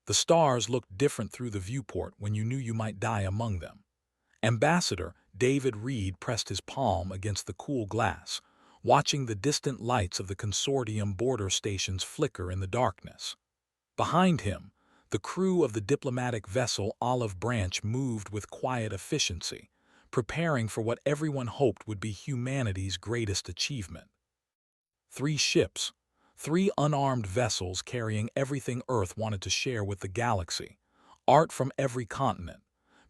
The stars looked different through the viewport when you knew you might die among them. Ambassador David Reed pressed his palm against the cool glass, watching the distant lights of the consortium border stations flicker in the darkness. Behind him, the crew of the diplomatic vessel Olive Branch moved with quiet efficiency, preparing for what everyone hoped would be humanity's greatest achievement. 3 ships, 3 unarmed vessels carrying everything Earth wanted to share with the galaxy, art from every continent,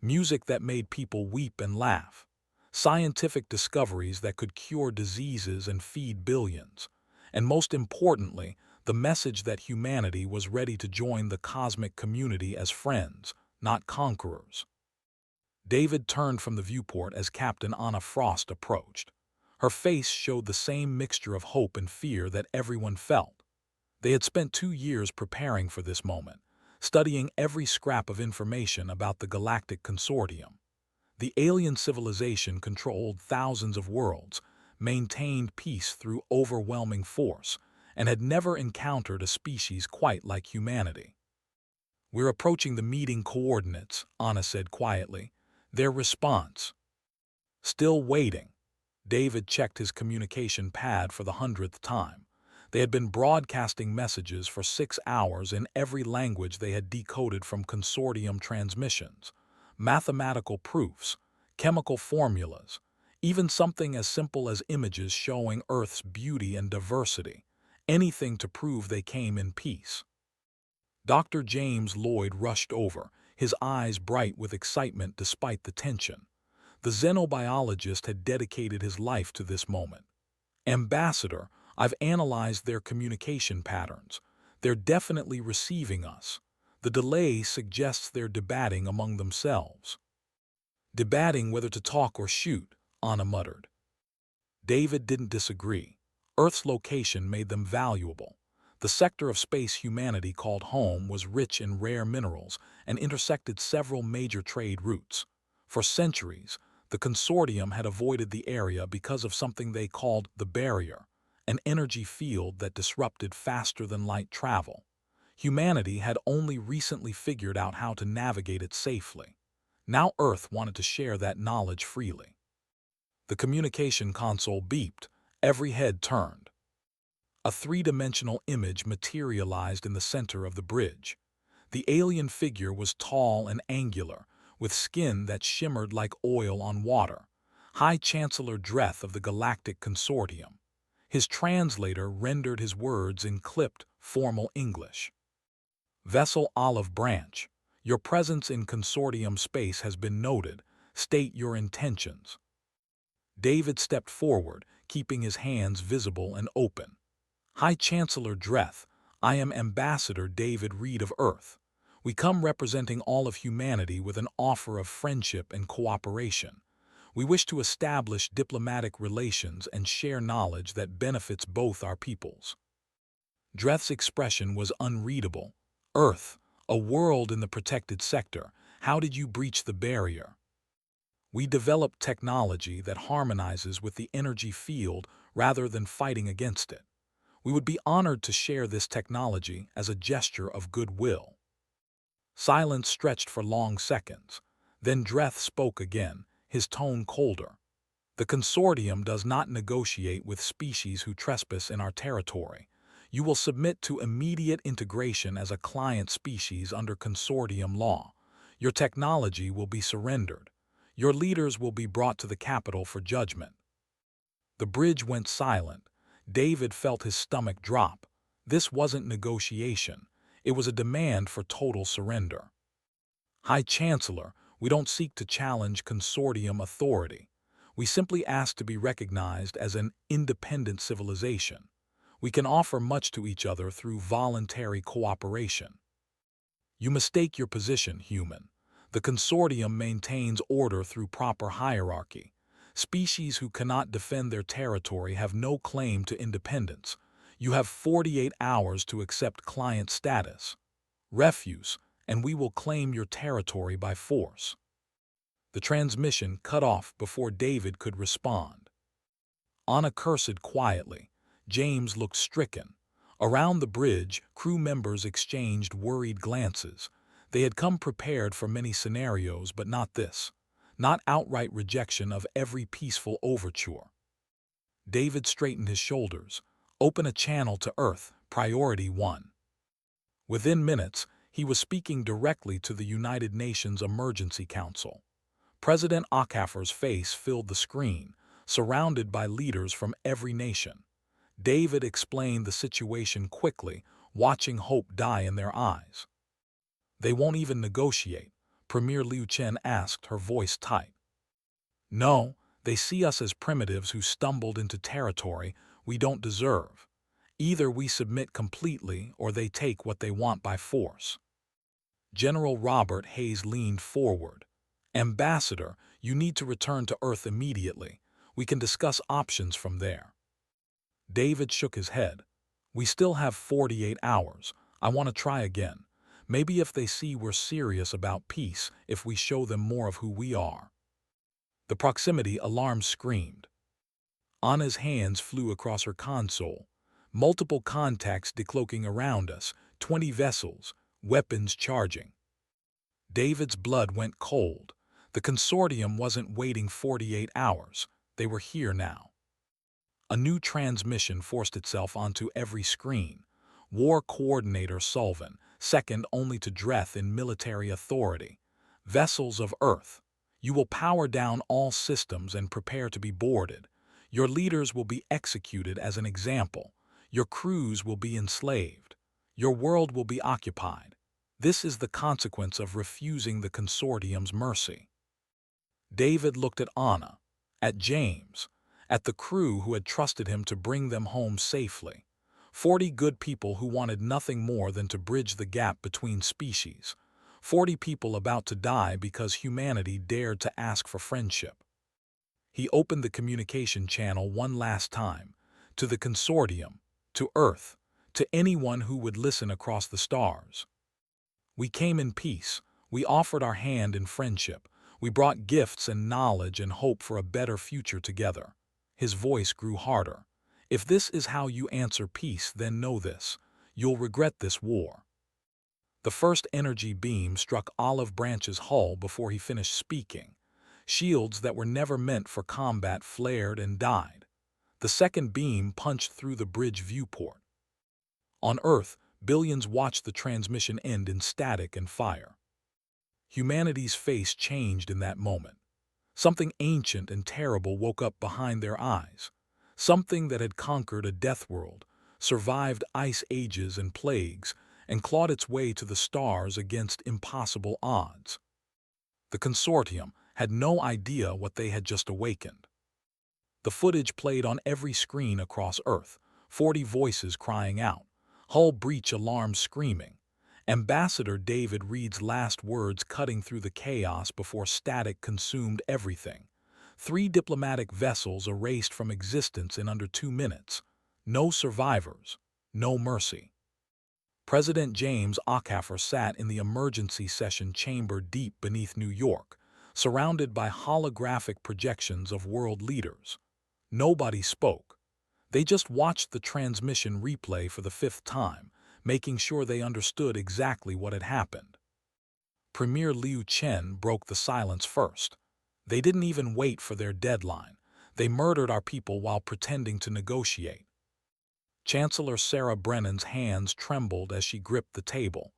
music that made people weep and laugh, scientific discoveries that could cure diseases and feed billions, and most importantly, the message that humanity was ready to join the cosmic community as friends, not conquerors. David turned from the viewport as Captain Anna Frost approached. Her face showed the same mixture of hope and fear that everyone felt. They had spent 2 years preparing for this moment, studying every scrap of information about the Galactic Consortium. The alien civilization controlled thousands of worlds, maintained peace through overwhelming force, and had never encountered a species quite like humanity. "We're approaching the meeting coordinates," Anna said quietly. Their response. Still waiting. David checked his communication pad for the 100th time. They had been broadcasting messages for 6 hours in every language they had decoded from consortium transmissions. Mathematical proofs, chemical formulas, even something as simple as images showing Earth's beauty and diversity. Anything to prove they came in peace. Dr. James Lloyd rushed over, his eyes bright with excitement despite the tension. The xenobiologist had dedicated his life to this moment. "Ambassador, I've analyzed their communication patterns. They're definitely receiving us. The delay suggests they're debating among themselves." "Debating whether to talk or shoot," Anna muttered. David didn't disagree. Earth's location made them valuable. The sector of space humanity called home was rich in rare minerals and intersected several major trade routes. For centuries, the consortium had avoided the area because of something they called the barrier, an energy field that disrupted faster-than-light travel. Humanity had only recently figured out how to navigate it safely. Now Earth wanted to share that knowledge freely. The communication console beeped, every head turned. A 3-dimensional image materialized in the center of the bridge. The alien figure was tall and angular, with skin that shimmered like oil on water. High Chancellor Dreth of the Galactic Consortium. His translator rendered his words in clipped, formal English. "Vessel Olive Branch, your presence in consortium space has been noted. State your intentions." David stepped forward, keeping his hands visible and open. "High Chancellor Dreth, I am Ambassador David Reed of Earth. We come representing all of humanity with an offer of friendship and cooperation. We wish to establish diplomatic relations and share knowledge that benefits both our peoples." Dreth's expression was unreadable. "Earth, a world in the protected sector, how did you breach the barrier?" "We developed technology that harmonizes with the energy field rather than fighting against it. We would be honored to share this technology as a gesture of goodwill." Silence stretched for long seconds. Then Dreth spoke again, his tone colder. "The consortium does not negotiate with species who trespass in our territory. You will submit to immediate integration as a client species under consortium law. Your technology will be surrendered. Your leaders will be brought to the capital for judgment." The bridge went silent. David felt his stomach drop. This wasn't negotiation. It was a demand for total surrender. "High Chancellor, we don't seek to challenge consortium authority. We simply ask to be recognized as an independent civilization. We can offer much to each other through voluntary cooperation." "You mistake your position, human. The consortium maintains order through proper hierarchy. Species who cannot defend their territory have no claim to independence. You have 48 hours to accept client status. Refuse, and we will claim your territory by force." The transmission cut off before David could respond. Anna cursed quietly. James looked stricken. Around the bridge, crew members exchanged worried glances. They had come prepared for many scenarios, but not this. Not outright rejection of every peaceful overture. David straightened his shoulders. Open a channel to Earth, priority 1. Within minutes, he was speaking directly to the United Nations Emergency Council. President HFY's face filled the screen, surrounded by leaders from every nation. David explained the situation quickly, watching hope die in their eyes. They won't even negotiate, Premier Liu Chen asked, her voice tight. No, they see us as primitives who stumbled into territory we don't deserve. Either we submit completely or they take what they want by force. General Robert Hayes leaned forward. Ambassador, you need to return to Earth immediately. We can discuss options from there. David shook his head. We still have 48 hours. I want to try again. Maybe if they see we're serious about peace, if we show them more of who we are. The proximity alarm screamed. Anna's hands flew across her console. Multiple contacts decloaking around us, 20 vessels, weapons charging. David's blood went cold. The consortium wasn't waiting 48 hours. They were here now. A new transmission forced itself onto every screen. War Coordinator Sullivan, second only to Dreth in military authority. Vessels of Earth. You will power down all systems and prepare to be boarded. Your leaders will be executed as an example. Your crews will be enslaved. Your world will be occupied. This is the consequence of refusing the consortium's mercy. David looked at Anna, at James, at the crew who had trusted him to bring them home safely. 40 good people who wanted nothing more than to bridge the gap between species. 40 people about to die because humanity dared to ask for friendship. He opened the communication channel one last time, to the consortium, to Earth, to anyone who would listen across the stars. We came in peace. We offered our hand in friendship. We brought gifts and knowledge and hope for a better future together. His voice grew harder. If this is how you answer peace, then know this. You'll regret this war. The first energy beam struck Olive Branch's hull before he finished speaking. Shields that were never meant for combat flared and died. The second beam punched through the bridge viewport. On Earth, billions watched the transmission end in static and fire. Humanity's face changed in that moment. Something ancient and terrible woke up behind their eyes. Something that had conquered a death world, survived ice ages and plagues, and clawed its way to the stars against impossible odds. The consortium had no idea what they had just awakened. The footage played on every screen across Earth, 40 voices crying out, hull breach alarms screaming. Ambassador David Reed's last words cutting through the chaos before static consumed everything. 3 diplomatic vessels erased from existence in under 2 minutes. No survivors, no mercy. President James HFY sat in the emergency session chamber deep beneath New York, surrounded by holographic projections of world leaders. Nobody spoke. They just watched the transmission replay for the 5th time, making sure they understood exactly what had happened. Premier Liu Chen broke the silence first. They didn't even wait for their deadline. They murdered our people while pretending to negotiate. Chancellor Sarah Brennan's hands trembled as she gripped the table.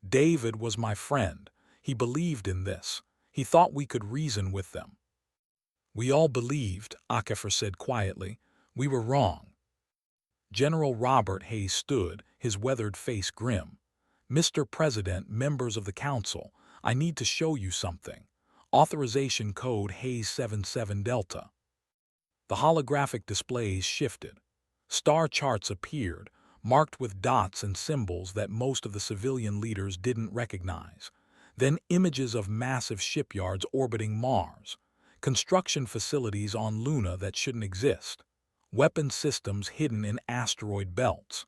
David was my friend. He believed in this. He thought we could reason with them. We all believed, HFY said quietly. We were wrong. General Robert Hayes stood, his weathered face grim. Mr. President, members of the Council, I need to show you something. Authorization code Hayes 77 Delta. The holographic displays shifted. Star charts appeared, marked with dots and symbols that most of the civilian leaders didn't recognize. Then images of massive shipyards orbiting Mars, construction facilities on Luna that shouldn't exist, weapon systems hidden in asteroid belts.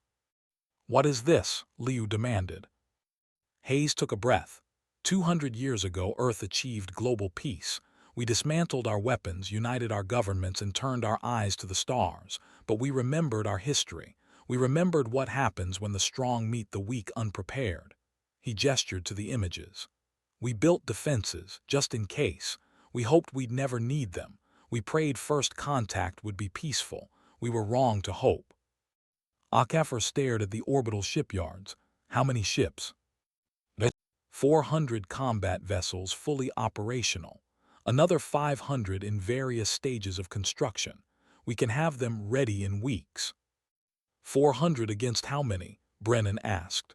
What is this? Liu demanded. Hayes took a breath. 200 years ago, Earth achieved global peace. We dismantled our weapons, united our governments, and turned our eyes to the stars. But we remembered our history. We remembered what happens when the strong meet the weak unprepared. He gestured to the images. We built defenses, just in case. We hoped we'd never need them. We prayed first contact would be peaceful. We were wrong to hope. HFY stared at the orbital shipyards. How many ships? 400 combat vessels fully operational. Another 500 in various stages of construction. We can have them ready in weeks. 400 against how many? Brennan asked.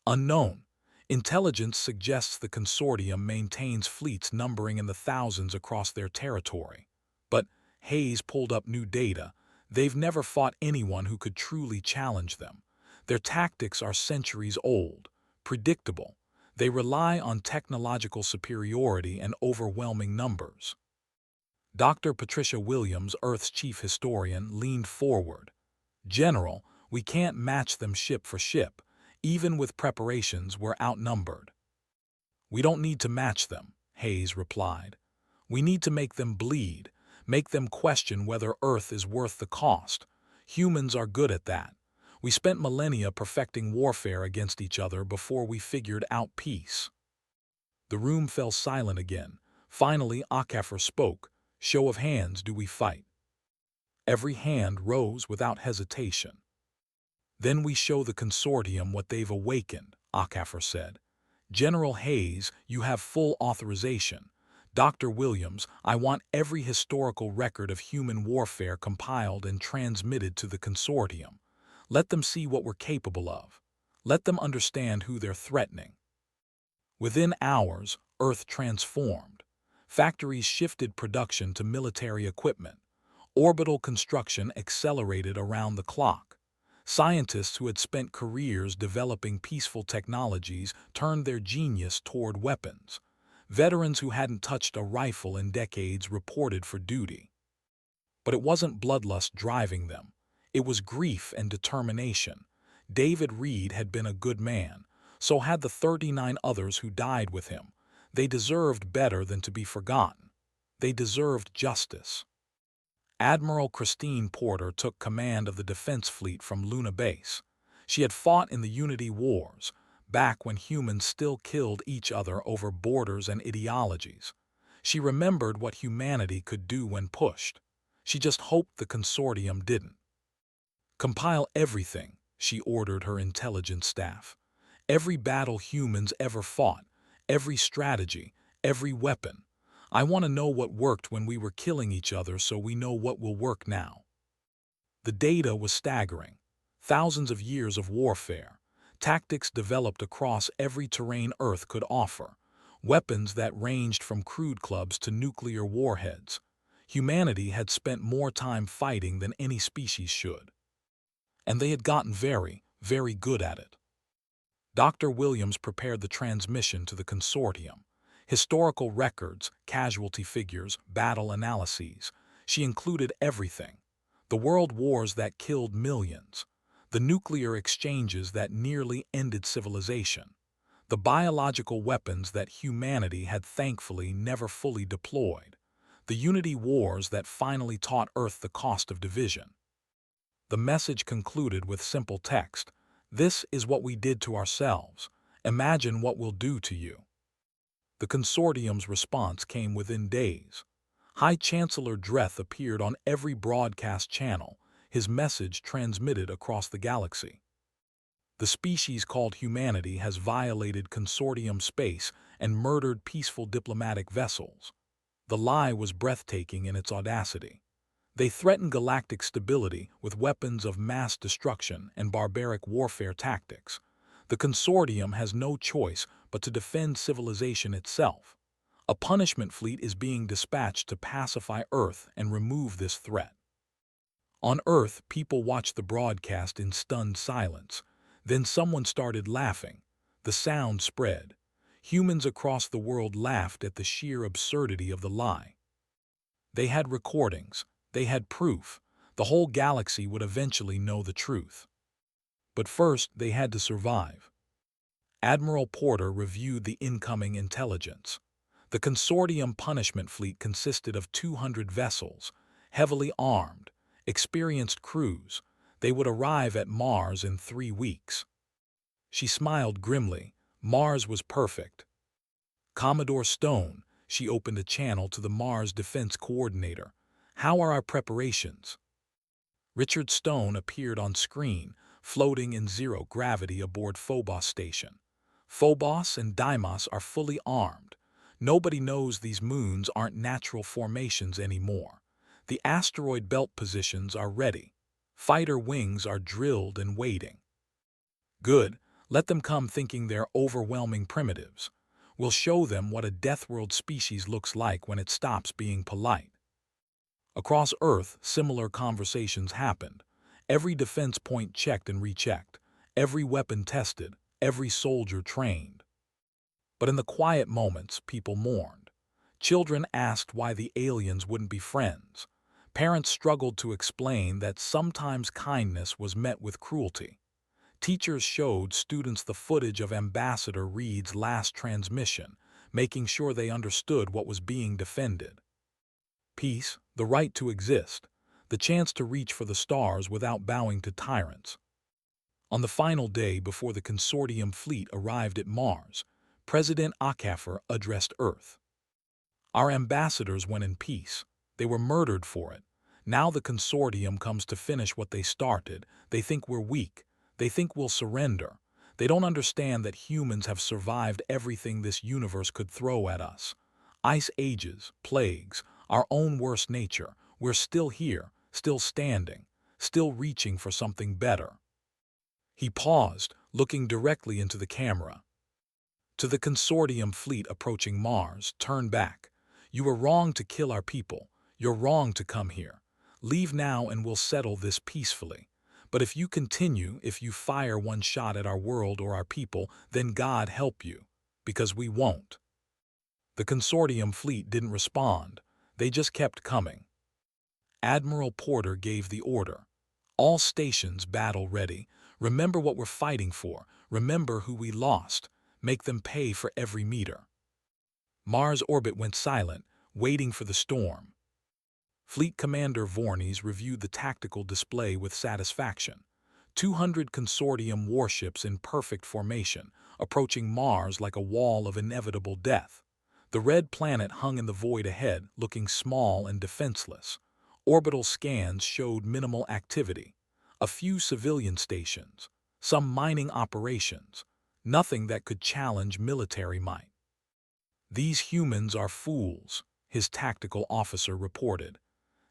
Unknown. Intelligence suggests the consortium maintains fleets numbering in the thousands across their territory. But Hayes pulled up new data. They've never fought anyone who could truly challenge them. Their tactics are centuries old, predictable. They rely on technological superiority and overwhelming numbers. Dr. Patricia Williams, Earth's chief historian, leaned forward. General, we can't match them ship for ship. Even with preparations, we're outnumbered. We don't need to match them, Hayes replied. We need to make them bleed, make them question whether Earth is worth the cost. Humans are good at that. We spent millennia perfecting warfare against each other before we figured out peace. The room fell silent again. Finally, HFY spoke. Show of hands, do we fight? Every hand rose without hesitation. Then we show the consortium what they've awakened, HFY said. General Hayes, you have full authorization. Dr. Williams, I want every historical record of human warfare compiled and transmitted to the consortium. Let them see what we're capable of. Let them understand who they're threatening. Within hours, Earth transformed. Factories shifted production to military equipment. Orbital construction accelerated around the clock. Scientists who had spent careers developing peaceful technologies turned their genius toward weapons. Veterans who hadn't touched a rifle in decades reported for duty. But it wasn't bloodlust driving them. It was grief and determination. David Reed had been a good man. So had the 39 others who died with him. They deserved better than to be forgotten. They deserved justice. Admiral Christine Porter took command of the defense fleet from Luna Base. She had fought in the Unity Wars, back when humans still killed each other over borders and ideologies. She remembered what humanity could do when pushed. She just hoped the consortium didn't. Compile everything, she ordered her intelligence staff. Every battle humans ever fought, every strategy, every weapon. I want to know what worked when we were killing each other so we know what will work now. The data was staggering. Thousands of years of warfare. Tactics developed across every terrain Earth could offer. Weapons that ranged from crude clubs to nuclear warheads. Humanity had spent more time fighting than any species should. And they had gotten very, very good at it. Dr. Williams prepared the transmission to the consortium. Historical records, casualty figures, battle analyses. She included everything. The world wars that killed millions. The nuclear exchanges that nearly ended civilization. The biological weapons that humanity had thankfully never fully deployed. The Unity Wars that finally taught Earth the cost of division. The message concluded with simple text. This is what we did to ourselves. Imagine what we'll do to you. The consortium's response came within days. High Chancellor Dreth appeared on every broadcast channel, his message transmitted across the galaxy. The species called humanity has violated consortium space and murdered peaceful diplomatic vessels. The lie was breathtaking in its audacity. They threaten galactic stability with weapons of mass destruction and barbaric warfare tactics. The consortium has no choice but to defend civilization itself. A punishment fleet is being dispatched to pacify Earth and remove this threat. On Earth, people watched the broadcast in stunned silence. Then someone started laughing. The sound spread. Humans across the world laughed at the sheer absurdity of the lie. They had recordings. They had proof. The whole galaxy would eventually know the truth. But first, they had to survive. Admiral Porter reviewed the incoming intelligence. The consortium punishment fleet consisted of 200 vessels, heavily armed, experienced crews. They would arrive at Mars in 3 weeks. She smiled grimly. Mars was perfect. Commodore Stone, she opened a channel to the Mars Defense Coordinator. How are our preparations? Richard Stone appeared on screen, floating in zero gravity aboard Phobos Station. Phobos and Deimos are fully armed. Nobody knows these moons aren't natural formations anymore. The asteroid belt positions are ready. Fighter wings are drilled and waiting. Good, let them come thinking they're overwhelming primitives. We'll show them what a Deathworld species looks like when it stops being polite. Across Earth, similar conversations happened. Every defense point checked and rechecked, every weapon tested, every soldier trained. But in the quiet moments, people mourned. Children asked why the aliens wouldn't be friends. Parents struggled to explain that sometimes kindness was met with cruelty. Teachers showed students the footage of Ambassador Reed's last transmission, making sure they understood what was being defended. Peace, the right to exist, the chance to reach for the stars without bowing to tyrants. On the final day before the consortium fleet arrived at Mars, President Akaffer addressed Earth. Our ambassadors went in peace. They were murdered for it. Now the consortium comes to finish what they started. They think we're weak. They think we'll surrender. They don't understand that humans have survived everything this universe could throw at us. Ice ages, plagues, our own worst nature. We're still here, still standing, still reaching for something better. He paused, looking directly into the camera. To the consortium fleet approaching Mars, turn back. You were wrong to kill our people. You're wrong to come here. Leave now and we'll settle this peacefully. But if you continue, if you fire one shot at our world or our people, then God help you, because we won't. The consortium fleet didn't respond. They just kept coming. Admiral Porter gave the order. All stations battle ready. Remember what we're fighting for. Remember who we lost. Make them pay for every meter. Mars orbit went silent, waiting for the storm. Fleet Commander Voorhees reviewed the tactical display with satisfaction. 200 consortium warships in perfect formation, approaching Mars like a wall of inevitable death. The red planet hung in the void ahead, looking small and defenseless. Orbital scans showed minimal activity. A few civilian stations, some mining operations, nothing that could challenge military might. These humans are fools, his tactical officer reported.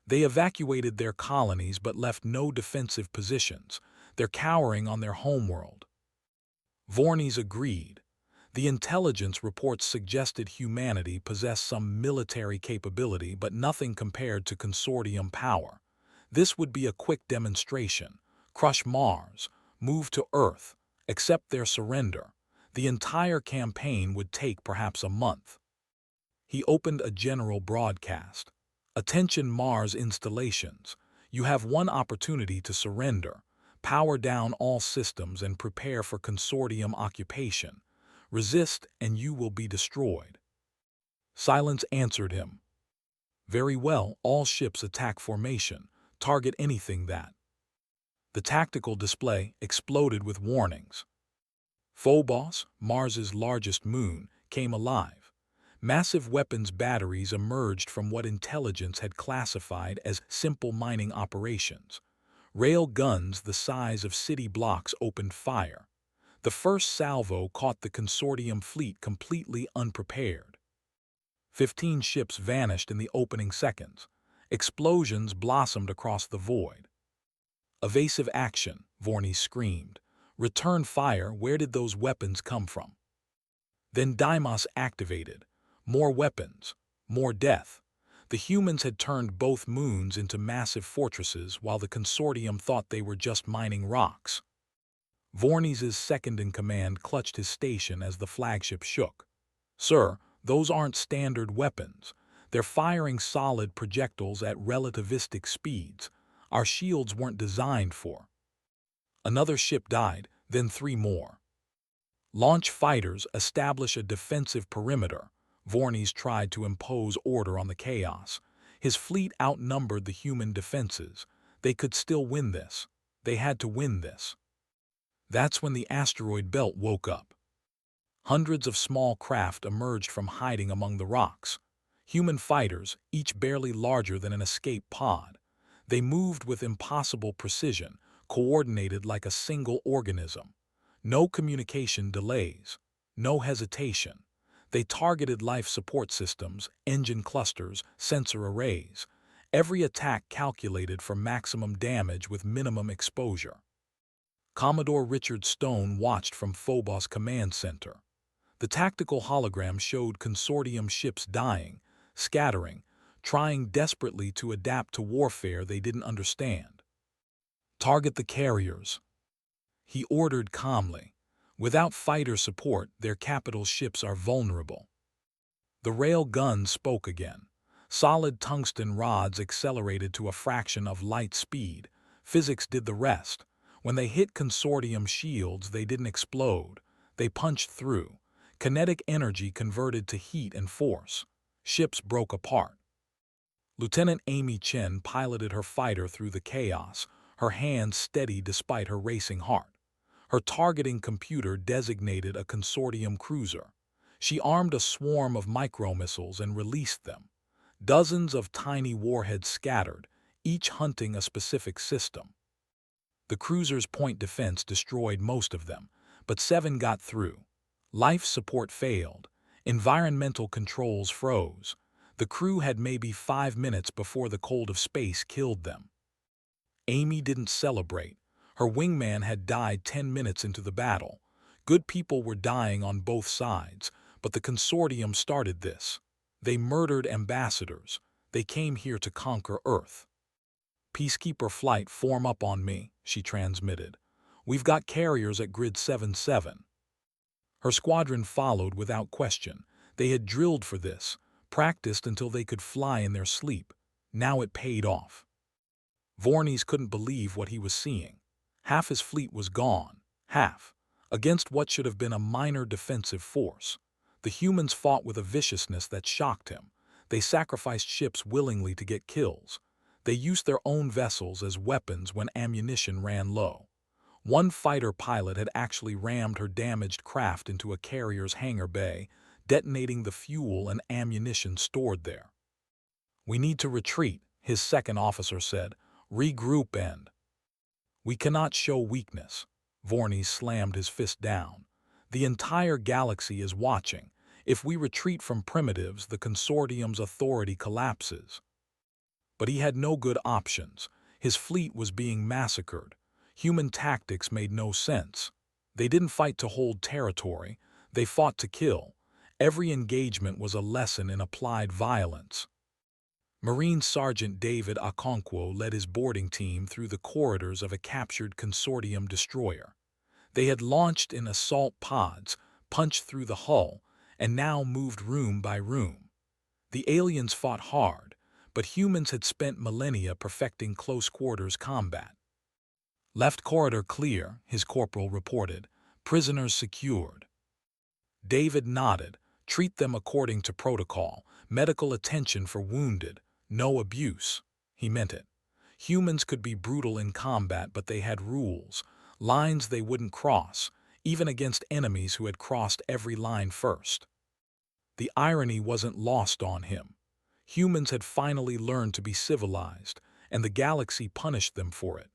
They evacuated their colonies but left no defensive positions. They're cowering on their homeworld. Voorhees agreed. The intelligence reports suggested humanity possessed some military capability but nothing compared to consortium power. This would be a quick demonstration. Crush Mars, move to Earth, accept their surrender. The entire campaign would take perhaps a month. He opened a general broadcast. Attention Mars installations. You have one opportunity to surrender. Power down all systems and prepare for consortium occupation. Resist and you will be destroyed. Silence answered him. Very well, all ships attack formation. Target anything that. The tactical display exploded with warnings. Phobos, Mars's largest moon, came alive. Massive weapons batteries emerged from what intelligence had classified as simple mining operations. Rail guns the size of city blocks opened fire. The first salvo caught the consortium fleet completely unprepared. 15 ships vanished in the opening seconds. Explosions blossomed across the void. Evasive action, Voorhees screamed. Return fire, where did those weapons come from? Then Deimos activated. More weapons, more death. The humans had turned both moons into massive fortresses while the consortium thought they were just mining rocks. Voorhees' second-in-command clutched his station as the flagship shook. Sir, those aren't standard weapons. They're firing solid projectiles at relativistic speeds. Our shields weren't designed for. Another ship died, then 3 more. Launch fighters establish a defensive perimeter. Voorhees tried to impose order on the chaos. His fleet outnumbered the human defenses. They could still win this. They had to win this. That's when the asteroid belt woke up. Hundreds of small craft emerged from hiding among the rocks. Human fighters, each barely larger than an escape pod. They moved with impossible precision, coordinated like a single organism. No communication delays, no hesitation. They targeted life support systems, engine clusters, sensor arrays. Every attack calculated for maximum damage with minimum exposure. Commodore Richard Stone watched from Phobos Command Center. The tactical hologram showed consortium ships dying, scattering, trying desperately to adapt to warfare they didn't understand. Target the carriers, he ordered calmly. Without fighter support, their capital ships are vulnerable. The rail guns spoke again. Solid tungsten rods accelerated to a fraction of light speed. Physics did the rest. When they hit consortium shields, they didn't explode. They punched through. Kinetic energy converted to heat and force. Ships broke apart. Lieutenant Amy Chen piloted her fighter through the chaos, her hands steady despite her racing heart. Her targeting computer designated a consortium cruiser. She armed a swarm of micromissiles and released them. Dozens of tiny warheads scattered, each hunting a specific system. The cruiser's point defense destroyed most of them, but 7 got through. Life support failed. Environmental controls froze. The crew had maybe 5 minutes before the cold of space killed them. Amy didn't celebrate. Her wingman had died 10 minutes into the battle. Good people were dying on both sides, but the consortium started this. They murdered ambassadors. They came here to conquer Earth. Peacekeeper flight, form up on me, she transmitted. We've got carriers at grid 77. Her squadron followed without question. They had drilled for this, practiced until they could fly in their sleep. Now it paid off. Vornes couldn't believe what he was seeing. Half his fleet was gone, half, against what should have been a minor defensive force. The humans fought with a viciousness that shocked him. They sacrificed ships willingly to get kills. They used their own vessels as weapons when ammunition ran low. One fighter pilot had actually rammed her damaged craft into a carrier's hangar bay, detonating the fuel and ammunition stored there. "We need to retreat," his second officer said. "Regroup and—" "We cannot show weakness." Vornes slammed his fist down. "The entire galaxy is watching. If we retreat from primitives, the consortium's authority collapses." But he had no good options. His fleet was being massacred. Human tactics made no sense. They didn't fight to hold territory. They fought to kill. Every engagement was a lesson in applied violence. Marine Sergeant David Okonkwo led his boarding team through the corridors of a captured consortium destroyer. They had launched in assault pods, punched through the hull, and now moved room by room. The aliens fought hard, but humans had spent millennia perfecting close-quarters combat. "Left corridor clear," his corporal reported. "Prisoners secured." David nodded. "Treat them according to protocol. Medical attention for wounded. No abuse." He meant it. Humans could be brutal in combat, but they had rules, lines they wouldn't cross, even against enemies who had crossed every line first. The irony wasn't lost on him. Humans had finally learned to be civilized, and the galaxy punished them for it.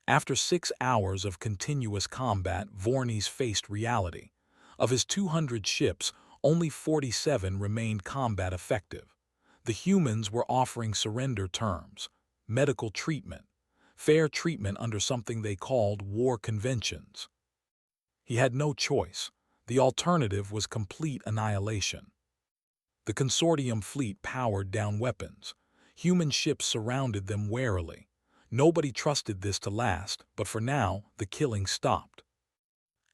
After 6 hours of continuous combat, Vornes faced reality. Of his 200 ships, only 47 remained combat effective. The humans were offering surrender terms, medical treatment, fair treatment under something they called war conventions. He had no choice. The alternative was complete annihilation. The consortium fleet powered down weapons. Human ships surrounded them warily. Nobody trusted this to last, but for now, the killing stopped.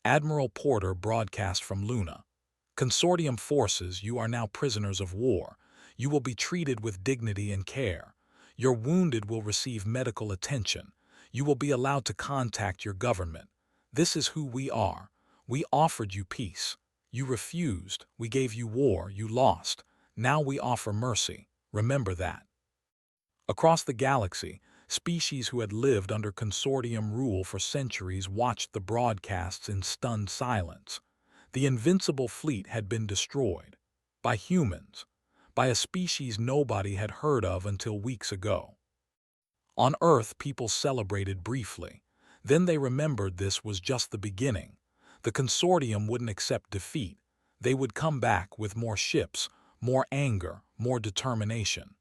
Admiral Porter broadcast from Luna. "Consortium forces, you are now prisoners of war. You will be treated with dignity and care. Your wounded will receive medical attention. You will be allowed to contact your government. This is who we are. We offered you peace. You refused. We gave you war. You lost. Now we offer mercy. Remember that." Across the galaxy, Species who had lived under consortium rule for centuries watched the broadcasts in stunned silence. The invincible fleet had been destroyed. By humans. By a species nobody had heard of until weeks ago. On Earth, people celebrated briefly. Then they remembered this was just the beginning. The consortium wouldn't accept defeat. They would come back with more ships, more anger, more determination.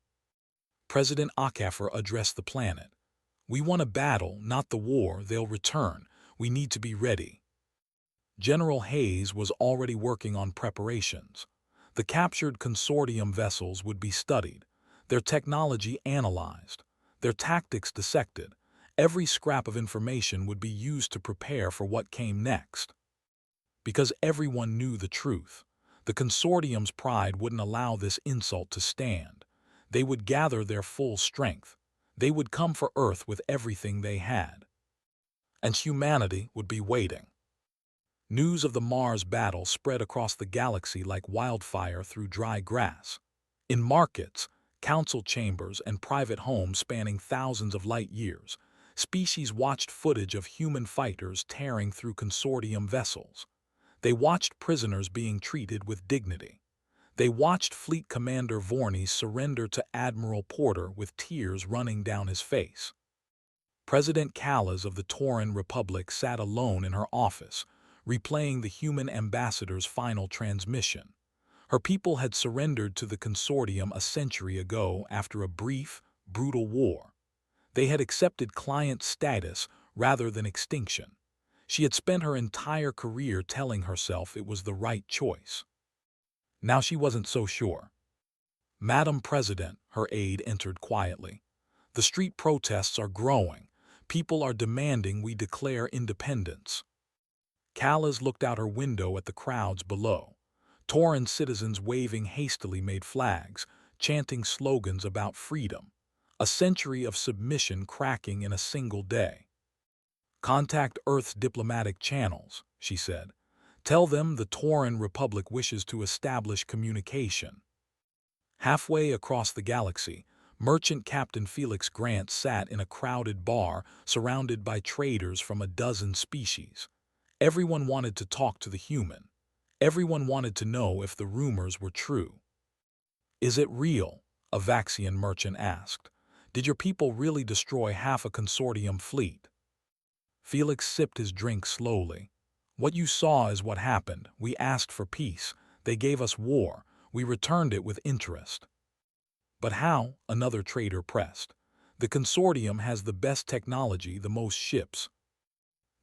President Akafer addressed the planet. "We won a battle, not the war. They'll return. We need to be ready." General Hayes was already working on preparations. The captured consortium vessels would be studied, their technology analyzed, their tactics dissected. Every scrap of information would be used to prepare for what came next. Because everyone knew the truth, the consortium's pride wouldn't allow this insult to stand. They would gather their full strength. They would come for Earth with everything they had. And humanity would be waiting. News of the Mars battle spread across the galaxy like wildfire through dry grass. In markets, council chambers, and private homes spanning thousands of light years, species watched footage of human fighters tearing through consortium vessels. They watched prisoners being treated with dignity. They watched Fleet Commander Vorney surrender to Admiral Porter with tears running down his face. President Callas of the Tauran Republic sat alone in her office, replaying the human ambassador's final transmission. Her people had surrendered to the consortium a century ago after a brief, brutal war. They had accepted client status rather than extinction. She had spent her entire career telling herself it was the right choice. Now she wasn't so sure. "Madam President," her aide entered quietly, "the street protests are growing. People are demanding we declare independence." Callas looked out her window at the crowds below. Tauran citizens waving hastily made flags, chanting slogans about freedom. A century of submission cracking in a single day. "Contact Earth's diplomatic channels," she said. "Tell them the Tauran Republic wishes to establish communication." Halfway across the galaxy, Merchant Captain Felix Grant sat in a crowded bar surrounded by traders from a dozen species. Everyone wanted to talk to the human. Everyone wanted to know if the rumors were true. "Is it real?" a Vaxian merchant asked. "Did your people really destroy half a consortium fleet?" Felix sipped his drink slowly. "What you saw is what happened. We asked for peace. They gave us war. We returned it with interest." "But how?" another trader pressed. "The consortium has the best technology, the most ships."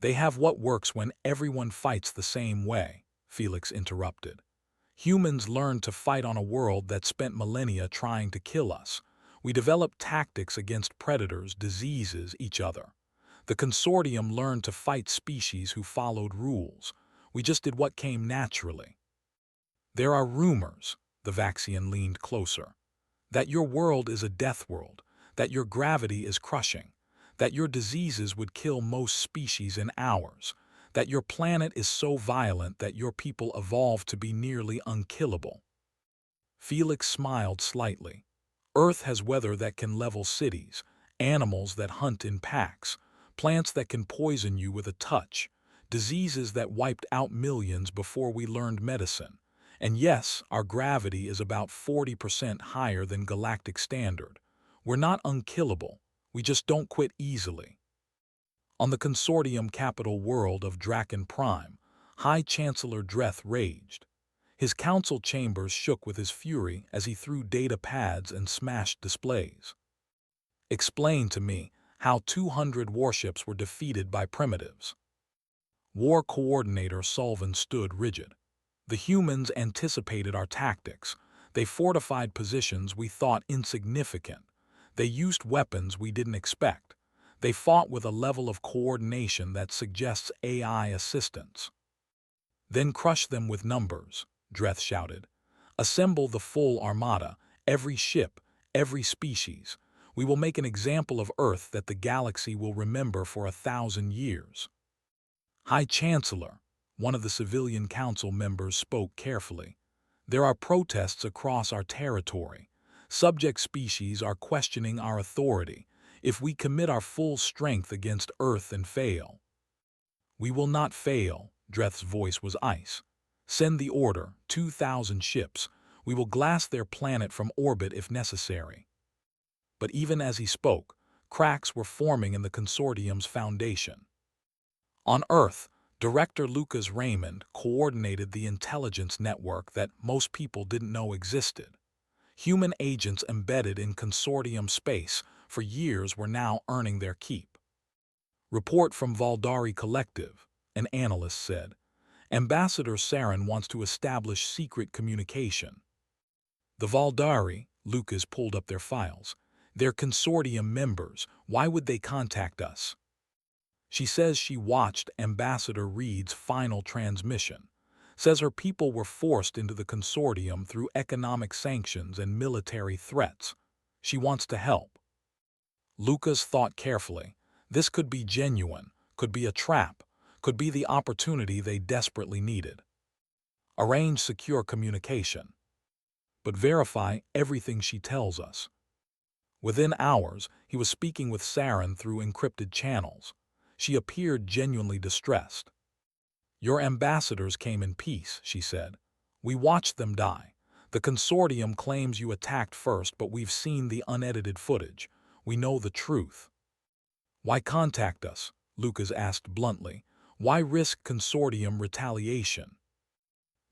"They have what works when everyone fights the same way," Felix interrupted. "Humans learned to fight on a world that spent millennia trying to kill us. We developed tactics against predators, diseases, each other. The consortium learned to fight species who followed rules. We just did what came naturally." "There are rumors," the Vaxian leaned closer, "that your world is a death world, that your gravity is crushing, that your diseases would kill most species in hours, that your planet is so violent that your people evolved to be nearly unkillable." Felix smiled slightly. "Earth has weather that can level cities, animals that hunt in packs, plants that can poison you with a touch, diseases that wiped out millions before we learned medicine. And yes, our gravity is about 40% higher than galactic standard. We're not unkillable. We just don't quit easily." On the consortium capital world of Draken Prime, High Chancellor Dreth raged. His council chambers shook with his fury as he threw data pads and smashed displays. "Explain to me how 200 warships were defeated by primitives." War Coordinator Sullivan stood rigid. "The humans anticipated our tactics. They fortified positions we thought insignificant. They used weapons we didn't expect. They fought with a level of coordination that suggests AI assistance." "Then crush them with numbers," Dreth shouted. "Assemble the full armada, every ship, every species. We will make an example of Earth that the galaxy will remember for 1,000 years." "High Chancellor," one of the civilian council members spoke carefully, "there are protests across our territory. Subject species are questioning our authority. if we commit our full strength against Earth and fail. We will not fail, Dreth's voice was ice. Send the order, 2,000 ships. We will glass their planet from orbit if necessary. But even as he spoke, cracks were forming in the consortium's foundation. On Earth, Director Lucas Raymond coordinated the intelligence network that most people didn't know existed. Human agents embedded in consortium space for years were now earning their keep. Report from Valdari Collective, an analyst said. Ambassador Saren wants to establish secret communication. The Valdari, Lucas pulled up their files. They're consortium members. Why would they contact us? She says she watched Ambassador Reed's final transmission. Says her people were forced into the consortium through economic sanctions and military threats. She wants to help. Lucas thought carefully. This could be genuine, could be a trap, could be the opportunity they desperately needed. Arrange secure communication. But verify everything she tells us. Within hours, he was speaking with Saren through encrypted channels. She appeared genuinely distressed. Your ambassadors came in peace, she said. We watched them die. The consortium claims you attacked first, but we've seen the unedited footage. We know the truth. Why contact us? Lucas asked bluntly. Why risk consortium retaliation?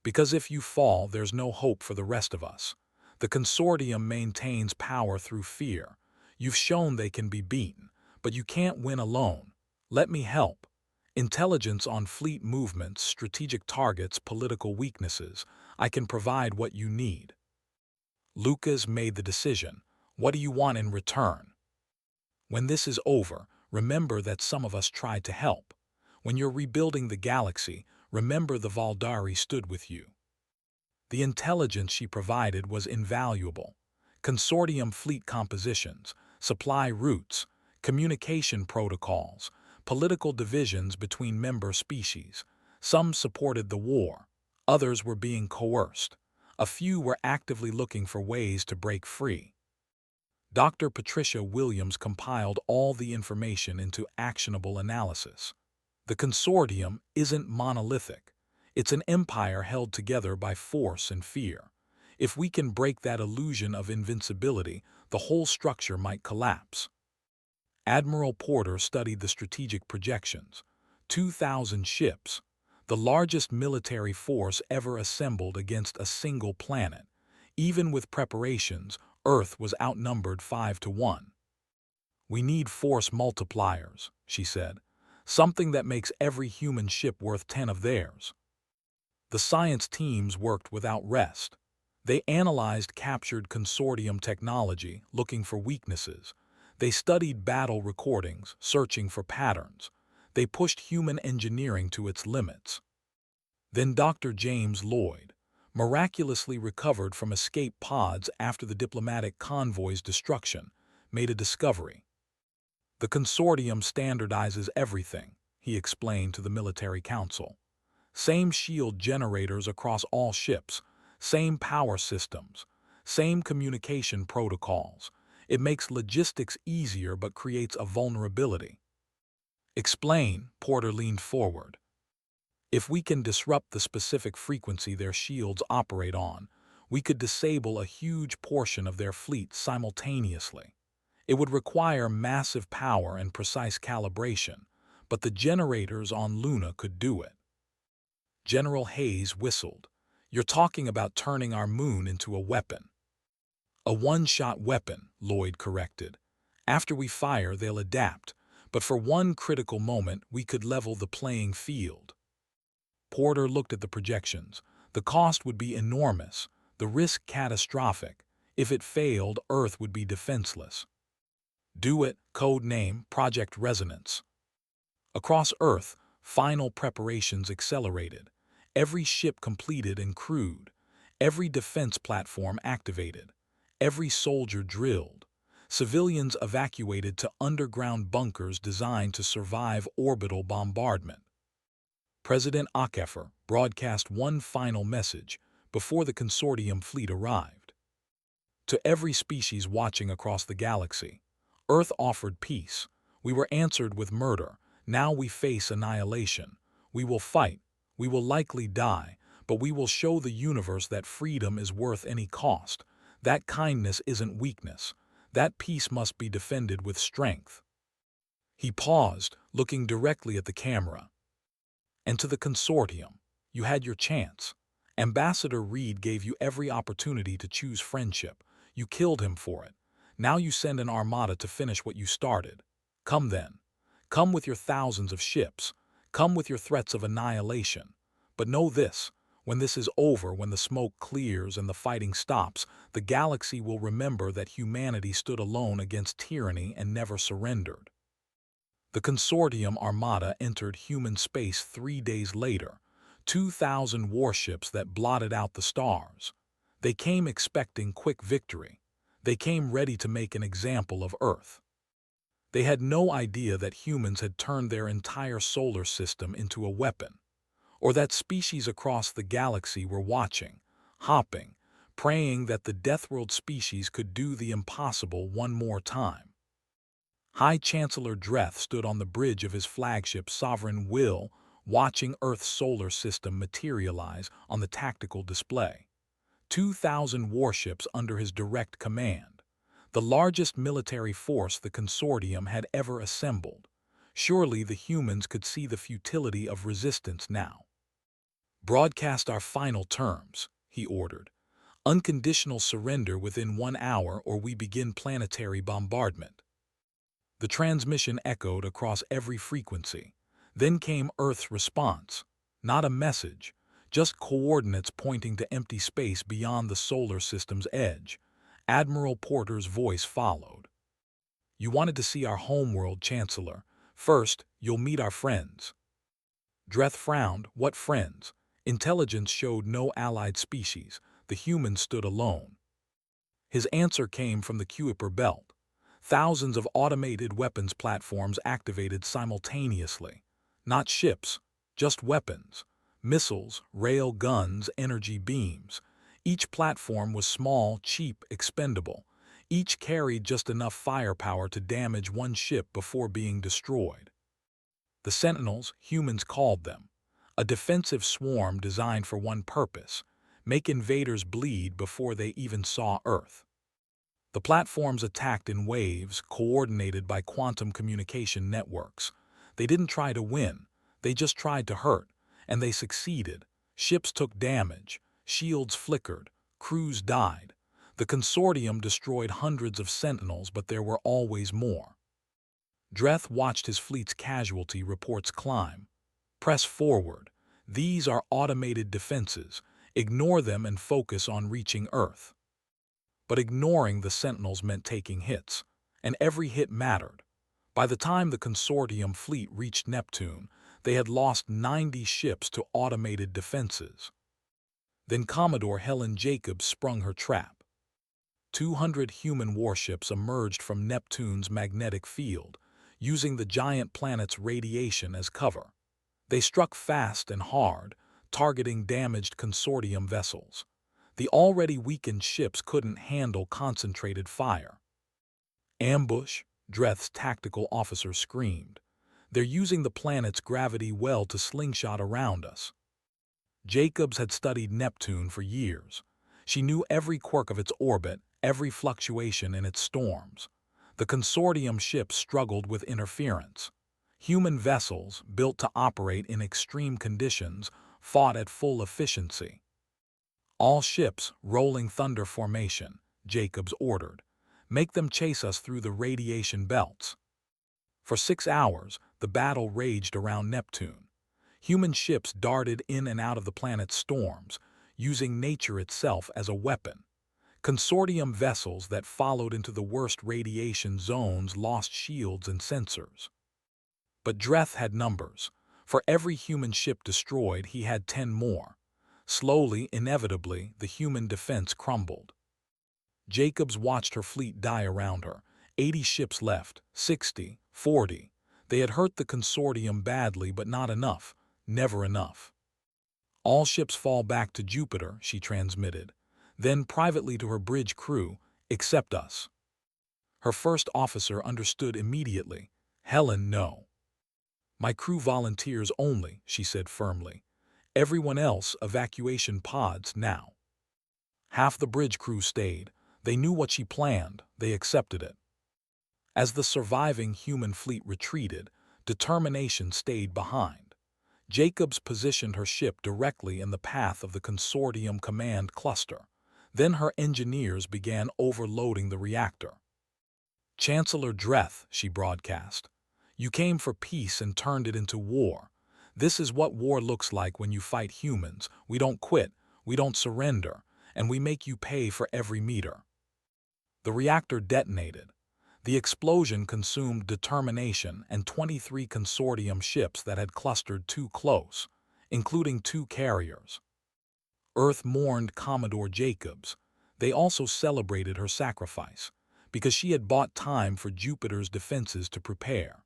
Because if you fall, there's no hope for the rest of us. The consortium maintains power through fear. You've shown they can be beaten, but you can't win alone. Let me help. Intelligence on fleet movements, strategic targets, political weaknesses. I can provide what you need. Lucas made the decision. What do you want in return? When this is over, remember that some of us tried to help. When you're rebuilding the galaxy, remember the Valdari stood with you. The intelligence she provided was invaluable. Consortium fleet compositions, supply routes, communication protocols, political divisions between member species. Some supported the war. Others were being coerced. A few were actively looking for ways to break free. Dr. Patricia Williams compiled all the information into actionable analysis. The consortium isn't monolithic. It's an empire held together by force and fear. If we can break that illusion of invincibility, the whole structure might collapse. Admiral Porter studied the strategic projections. 2,000 ships, the largest military force ever assembled against a single planet. Even with preparations, Earth was outnumbered 5-1. We need force multipliers, she said. Something that makes every human ship worth 10 of theirs. The science teams worked without rest. They analyzed captured consortium technology, looking for weaknesses. They studied battle recordings, searching for patterns. They pushed human engineering to its limits. Then Dr. James Lloyd, miraculously recovered from escape pods after the diplomatic convoy's destruction, made a discovery. The consortium standardizes everything, he explained to the military council. Same shield generators across all ships, same power systems, same communication protocols. It makes logistics easier but creates a vulnerability. Explain, Porter leaned forward. If we can disrupt the specific frequency their shields operate on, we could disable a huge portion of their fleet simultaneously. It would require massive power and precise calibration, but the generators on Luna could do it. General Hayes whistled. You're talking about turning our moon into a weapon. A one-shot weapon, Lloyd corrected. After we fire, they'll adapt, but for one critical moment, we could level the playing field. Porter looked at the projections. The cost would be enormous, the risk catastrophic. If it failed, Earth would be defenseless. Do it, code name, Project Resonance. Across Earth, final preparations accelerated. Every ship completed and crewed. Every defense platform activated. Every soldier drilled. Civilians evacuated to underground bunkers designed to survive orbital bombardment. President Akeffer broadcast one final message before the consortium fleet arrived. To every species watching across the galaxy, Earth offered peace. We were answered with murder. Now we face annihilation. We will fight. We will likely die, but we will show the universe that freedom is worth any cost. That kindness isn't weakness. That peace must be defended with strength." He paused, looking directly at the camera. "And to the consortium, you had your chance. Ambassador Reed gave you every opportunity to choose friendship. You killed him for it. Now you send an armada to finish what you started. Come then. Come with your thousands of ships. Come with your threats of annihilation. But know this, when this is over, when the smoke clears and the fighting stops, the galaxy will remember that humanity stood alone against tyranny and never surrendered." The consortium armada entered human space 3 days later, 2,000 warships that blotted out the stars. They came expecting quick victory. They came ready to make an example of Earth. They had no idea that humans had turned their entire solar system into a weapon, or that species across the galaxy were watching, hopping, praying that the Deathworld species could do the impossible one more time. High Chancellor Dreth stood on the bridge of his flagship Sovereign Will, watching Earth's solar system materialize on the tactical display. 2,000 warships under his direct command, the largest military force the consortium had ever assembled. Surely the humans could see the futility of resistance now. "Broadcast our final terms," he ordered. "Unconditional surrender within 1 hour or we begin planetary bombardment." The transmission echoed across every frequency. Then came Earth's response. Not a message, just coordinates pointing to empty space beyond the solar system's edge. Admiral Porter's voice followed. "You wanted to see our homeworld, Chancellor. First, you'll meet our friends." Dreth frowned. What friends? Intelligence showed no allied species. The humans stood alone. His answer came from the Kuiper Belt. Thousands of automated weapons platforms activated simultaneously. Not ships, just weapons. Missiles, rail guns, energy beams. Each platform was small, cheap, expendable. Each carried just enough firepower to damage one ship before being destroyed. The Sentinels, humans called them. A defensive swarm designed for one purpose: make invaders bleed before they even saw Earth. The platforms attacked in waves, coordinated by quantum communication networks. They didn't try to win, they just tried to hurt, and they succeeded. Ships took damage, shields flickered, crews died. The consortium destroyed hundreds of Sentinels, but there were always more. Dreth watched his fleet's casualty reports climb. "Press forward. These are automated defenses. Ignore them and focus on reaching Earth." But ignoring the Sentinels meant taking hits, and every hit mattered. By the time the consortium fleet reached Neptune, they had lost 90 ships to automated defenses. Then Commodore Helen Jacobs sprung her trap. 200 human warships emerged from Neptune's magnetic field, using the giant planet's radiation as cover. They struck fast and hard, targeting damaged consortium vessels. The already weakened ships couldn't handle concentrated fire. "Ambush," Dreth's tactical officer screamed. "They're using the planet's gravity well to slingshot around us." Jacobs had studied Neptune for years. She knew every quirk of its orbit, every fluctuation in its storms. The consortium ships struggled with interference. Human vessels, built to operate in extreme conditions, fought at full efficiency. "All ships, rolling thunder formation," Jacobs ordered. "Make them chase us through the radiation belts." For 6 hours, the battle raged around Neptune. Human ships darted in and out of the planet's storms, using nature itself as a weapon. Consortium vessels that followed into the worst radiation zones lost shields and sensors. But Dreth had numbers. For every human ship destroyed, he had 10 more. Slowly, inevitably, the human defense crumbled. Jacobs watched her fleet die around her. 80 ships left, 60, 40. They had hurt the consortium badly, but not enough, never enough. "All ships fall back to Jupiter," she transmitted. Then privately to her bridge crew, "except us." Her first officer understood immediately. Helen, no. My crew volunteers only, she said firmly. Everyone else, evacuation pods now. Half the bridge crew stayed. They knew what she planned. They accepted it. As the surviving human fleet retreated, determination stayed behind. Jacobs positioned her ship directly in the path of the consortium command cluster. Then her engineers began overloading the reactor. Chancellor Dreth, she broadcast. You came for peace and turned it into war. This is what war looks like when you fight humans. We don't quit, we don't surrender, and we make you pay for every meter. The reactor detonated. The explosion consumed determination and 23 consortium ships that had clustered too close, including 2 carriers. Earth mourned Commodore Jacobs. They also celebrated her sacrifice, because she had bought time for Jupiter's defenses to prepare.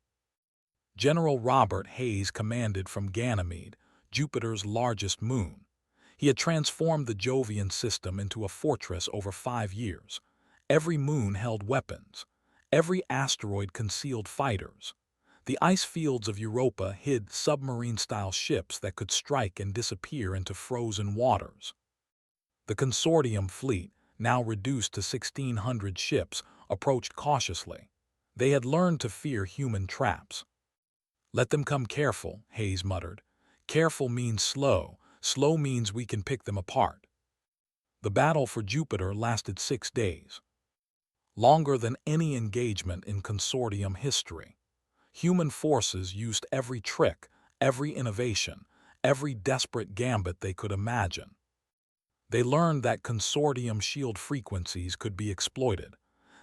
General Robert Hayes commanded from Ganymede, Jupiter's largest moon. He had transformed the Jovian system into a fortress over 5 years. Every moon held weapons. Every asteroid concealed fighters. The ice fields of Europa hid submarine-style ships that could strike and disappear into frozen waters. The consortium fleet, now reduced to 1,600 ships, approached cautiously. They had learned to fear human traps. Let them come careful, Hayes muttered. Careful means slow. Slow means we can pick them apart. The battle for Jupiter lasted 6 days. Longer than any engagement in consortium history. Human forces used every trick, every innovation, every desperate gambit they could imagine. They learned that consortium shield frequencies could be exploited.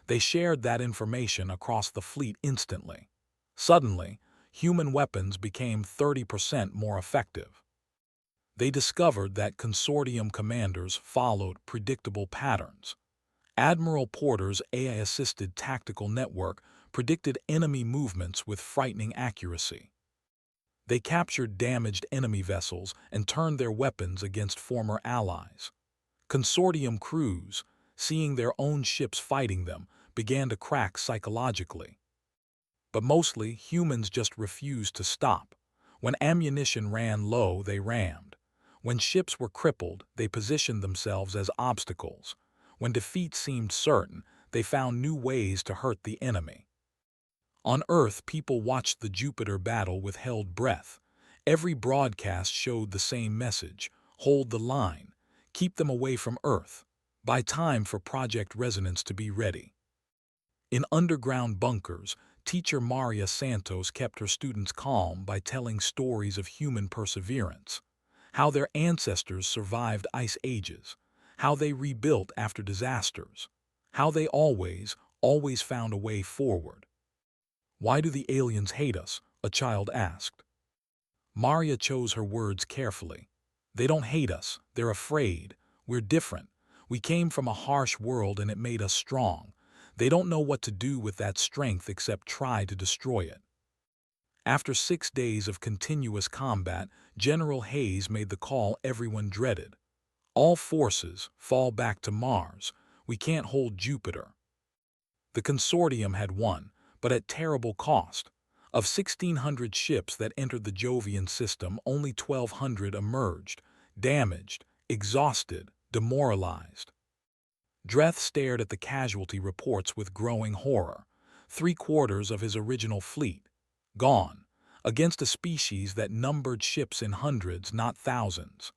They shared that information across the fleet instantly. Suddenly, human weapons became 30% more effective. They discovered that consortium commanders followed predictable patterns. Admiral Porter's AI-assisted tactical network predicted enemy movements with frightening accuracy. They captured damaged enemy vessels and turned their weapons against former allies. Consortium crews, seeing their own ships fighting them, began to crack psychologically. But mostly, humans just refused to stop. When ammunition ran low, they rammed. When ships were crippled, they positioned themselves as obstacles. When defeat seemed certain, they found new ways to hurt the enemy. On Earth, people watched the Jupiter battle with held breath. Every broadcast showed the same message: hold the line, keep them away from Earth, buy time for Project Resonance to be ready. In underground bunkers, teacher Maria Santos kept her students calm by telling stories of human perseverance, how their ancestors survived ice ages, how they rebuilt after disasters, how they always found a way forward. Why do the aliens hate us? A child asked. Maria chose her words carefully. They don't hate us, they're afraid. We're different. We came from a harsh world and it made us strong. They don't know what to do with that strength except try to destroy it. After 6 days of continuous combat, General Hayes made the call everyone dreaded. All forces, fall back to Mars. We can't hold Jupiter. The consortium had won, but at terrible cost. Of 1,600 ships that entered the Jovian system, only 1,200 emerged, damaged, exhausted, demoralized. Dreth stared at the casualty reports with growing horror. 3/4 of his original fleet, gone, against a species that numbered ships in hundreds, not thousands.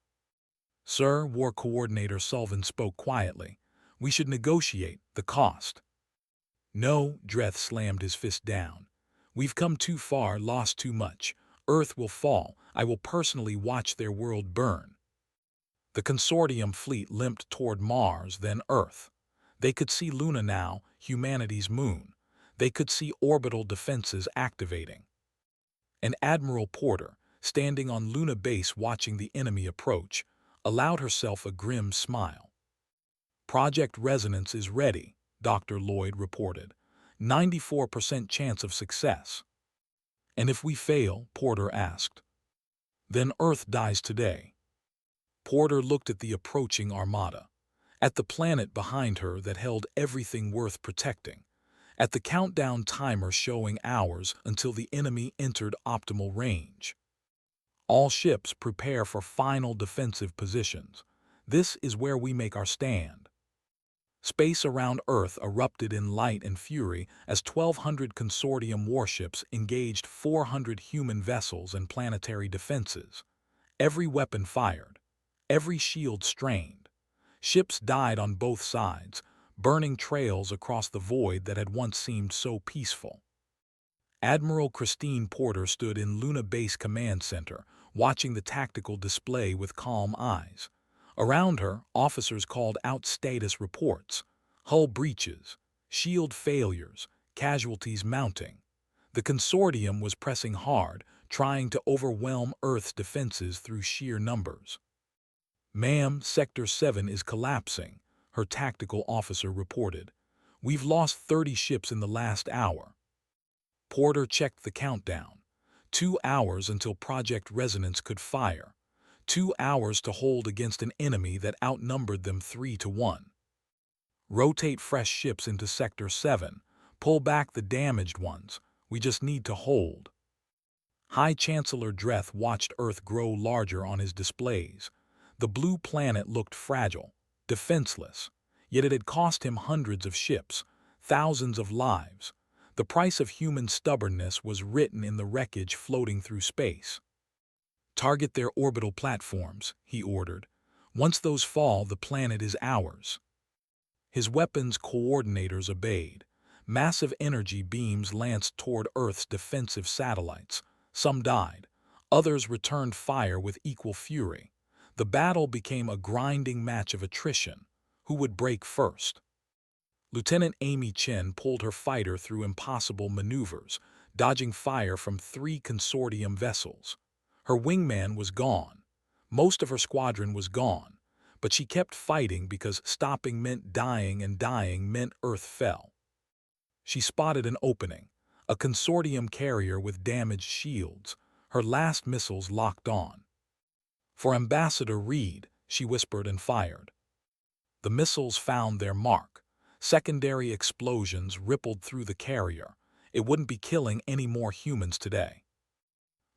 Sir, War Coordinator Sullivan spoke quietly. We should negotiate the cost. No, Dreth slammed his fist down. We've come too far, lost too much. Earth will fall. I will personally watch their world burn. The consortium fleet limped toward Mars, then Earth. They could see Luna now, humanity's moon. They could see orbital defenses activating. And Admiral Porter, standing on Luna base watching the enemy approach, allowed herself a grim smile. Project Resonance is ready, Dr. Lloyd reported. 94% chance of success. And if we fail, Porter asked. Then Earth dies today. Porter looked at the approaching armada, at the planet behind her that held everything worth protecting, at the countdown timer showing hours until the enemy entered optimal range. All ships prepare for final defensive positions. This is where we make our stand. Space around Earth erupted in light and fury as 1,200 consortium warships engaged 400 human vessels and planetary defenses. Every weapon fired, every shield strained. Ships died on both sides, burning trails across the void that had once seemed so peaceful. Admiral Christine Porter stood in Luna Base Command Center, watching the tactical display with calm eyes. Around her, officers called out status reports: hull breaches, shield failures, casualties mounting. The consortium was pressing hard, trying to overwhelm Earth's defenses through sheer numbers. "Ma'am, Sector 7 is collapsing," her tactical officer reported. "We've lost 30 ships in the last hour." Porter checked the countdown. 2 hours until Project Resonance could fire. 2 hours to hold against an enemy that outnumbered them 3-1. "Rotate fresh ships into Sector 7. Pull back the damaged ones. We just need to hold." High Chancellor Dreth watched Earth grow larger on his displays. The blue planet looked fragile, defenseless, yet it had cost him hundreds of ships, thousands of lives. The price of human stubbornness was written in the wreckage floating through space. "Target their orbital platforms," he ordered. "Once those fall, the planet is ours." His weapons coordinators obeyed. Massive energy beams lanced toward Earth's defensive satellites. Some died. Others returned fire with equal fury. The battle became a grinding match of attrition. Who would break first? Lieutenant Amy Chen pulled her fighter through impossible maneuvers, dodging fire from 3 consortium vessels. Her wingman was gone. Most of her squadron was gone, but she kept fighting because stopping meant dying and dying meant Earth fell. She spotted an opening, a consortium carrier with damaged shields, her last missiles locked on. "For Ambassador Reed," she whispered and fired. The missiles found their mark. Secondary explosions rippled through the carrier. It wouldn't be killing any more humans today.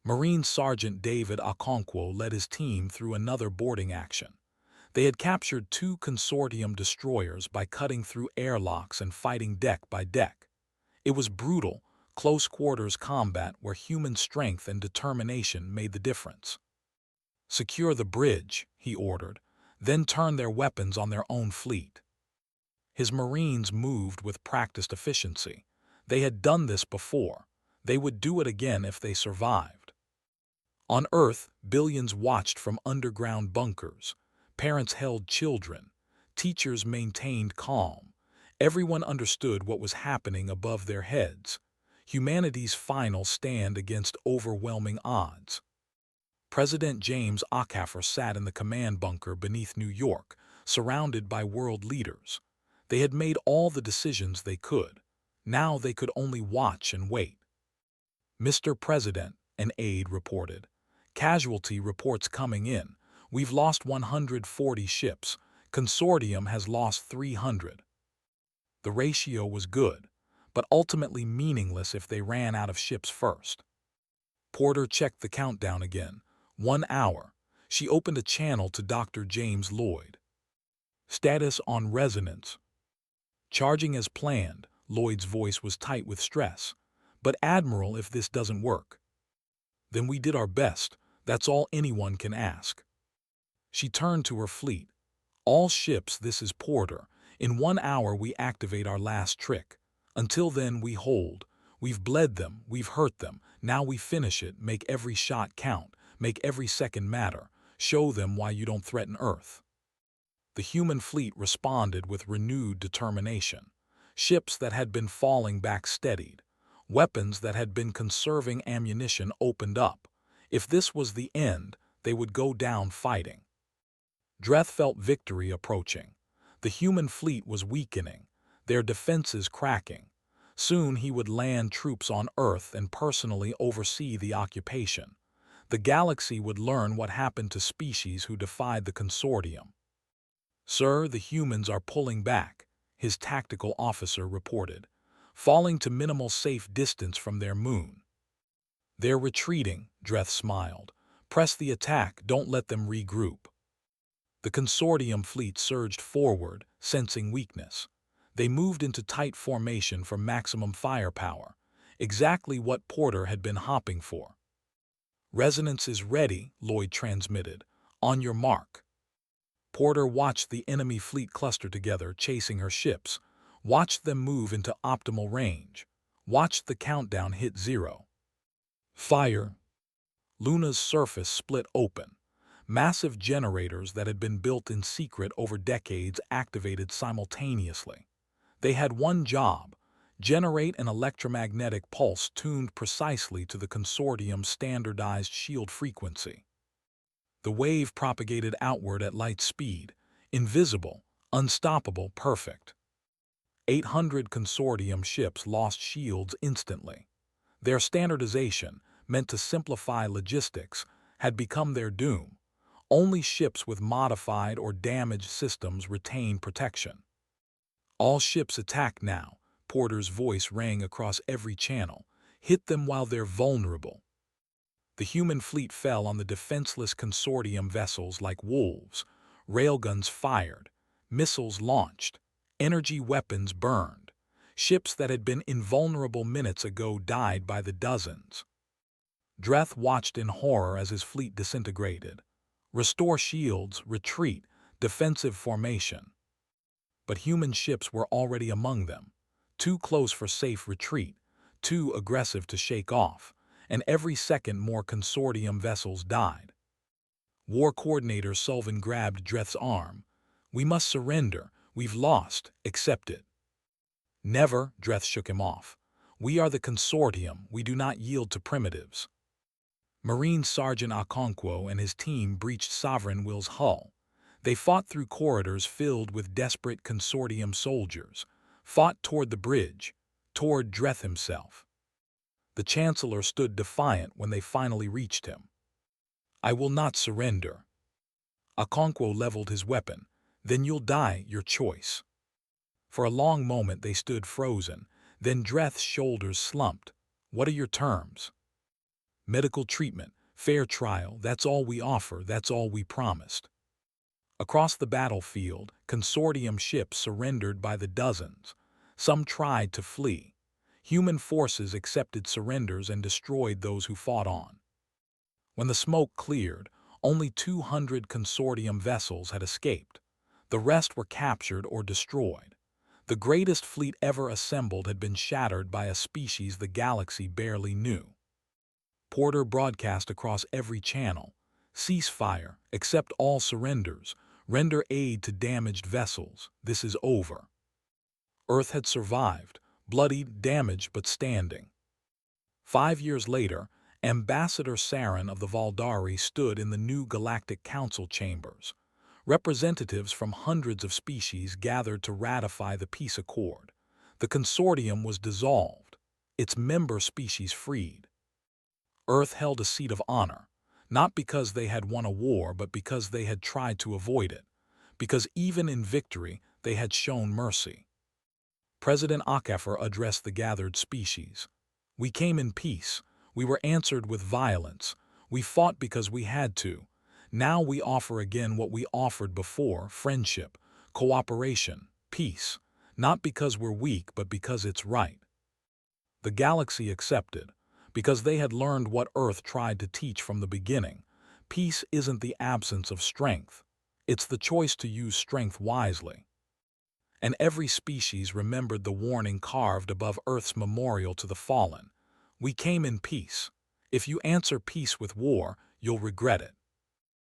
Marine Sergeant David Okonkwo led his team through another boarding action. They had captured 2 consortium destroyers by cutting through airlocks and fighting deck by deck. It was brutal, close-quarters combat where human strength and determination made the difference. "Secure the bridge," he ordered, "then turn their weapons on their own fleet." His Marines moved with practiced efficiency. They had done this before. They would do it again if they survived. On Earth, billions watched from underground bunkers. Parents held children. Teachers maintained calm. Everyone understood what was happening above their heads. Humanity's final stand against overwhelming odds. President James Acaffer sat in the command bunker beneath New York, surrounded by world leaders. They had made all the decisions they could. Now they could only watch and wait. "Mr. President," an aide reported, "casualty reports coming in. We've lost 140 ships. Consortium has lost 300. The ratio was good, but ultimately meaningless if they ran out of ships first. Porter checked the countdown again. 1 hour. She opened a channel to Dr. James Lloyd. "Status on Resonance." "Charging as planned." Lloyd's voice was tight with stress. "But Admiral, if this doesn't work?" "Then we did our best. That's all anyone can ask." She turned to her fleet. "All ships, this is Porter. In 1 hour we activate our last trick. Until then we hold. We've bled them, we've hurt them. Now we finish it, make every shot count, make every second matter. Show them why you don't threaten Earth." The human fleet responded with renewed determination. Ships that had been falling back steadied. Weapons that had been conserving ammunition opened up. If this was the end, they would go down fighting. Dreth felt victory approaching. The human fleet was weakening, their defenses cracking. Soon he would land troops on Earth and personally oversee the occupation. The galaxy would learn what happened to species who defied the consortium. "Sir, the humans are pulling back," his tactical officer reported. falling to minimal safe distance from their moon. "They're retreating," Dreth smiled. "Press the attack, don't let them regroup." The consortium fleet surged forward, sensing weakness. They moved into tight formation for maximum firepower, exactly what Porter had been hoping for. "Resonance is ready," Lloyd transmitted. "On your mark." Porter watched the enemy fleet cluster together, chasing her ships, watched them move into optimal range, watched the countdown hit 0. Fire. Luna's surface split open. Massive generators that had been built in secret over decades activated simultaneously. They had one job: generate an electromagnetic pulse tuned precisely to the consortium's standardized shield frequency. The wave propagated outward at light speed, invisible, unstoppable, perfect. 800 consortium ships lost shields instantly. Their standardization, meant to simplify logistics, had become their doom. Only ships with modified or damaged systems retained protection. "All ships attack now," Porter's voice rang across every channel. "Hit them while they're vulnerable." The human fleet fell on the defenseless consortium vessels like wolves. Railguns fired, missiles launched, energy weapons burned. Ships that had been invulnerable minutes ago died by the dozens. Dreth watched in horror as his fleet disintegrated. Restore shields, retreat, defensive formation. But human ships were already among them, too close for safe retreat, too aggressive to shake off, and every second more consortium vessels died. War Coordinator Sullivan grabbed Dreth's arm. "We must surrender. We've lost. Accept it." "Never," Dreth shook him off. "We are the consortium. We do not yield to primitives." Marine Sergeant Okonkwo and his team breached Sovereign Will's hull. They fought through corridors filled with desperate consortium soldiers, fought toward the bridge, toward Dreth himself. The Chancellor stood defiant when they finally reached him. "I will not surrender." Okonkwo leveled his weapon. "Then you'll die, your choice." For a long moment they stood frozen, then Dreth's shoulders slumped. "What are your terms?" "Medical treatment, fair trial, that's all we offer, that's all we promised." Across the battlefield, consortium ships surrendered by the dozens. Some tried to flee. Human forces accepted surrenders and destroyed those who fought on. When the smoke cleared, only 200 consortium vessels had escaped. The rest were captured or destroyed. The greatest fleet ever assembled had been shattered by a species the galaxy barely knew. Porter broadcast across every channel. "Cease fire, accept all surrenders, render aid to damaged vessels. This is over." Earth had survived, bloodied, damaged, but standing. 5 years later, Ambassador Saren of the Valdari stood in the new Galactic Council chambers. Representatives from hundreds of species gathered to ratify the peace accord. The consortium was dissolved, its member species freed. Earth held a seat of honor, not because they had won a war, but because they had tried to avoid it, because even in victory they had shown mercy. President Akafer addressed the gathered species. "We came in peace. We were answered with violence. We fought because we had to. Now we offer again what we offered before: friendship, cooperation, peace. Not because we're weak, but because it's right." The galaxy accepted, because they had learned what Earth tried to teach from the beginning. Peace isn't the absence of strength. It's the choice to use strength wisely. And every species remembered the warning carved above Earth's memorial to the fallen. "We came in peace. If you answer peace with war, you'll regret it."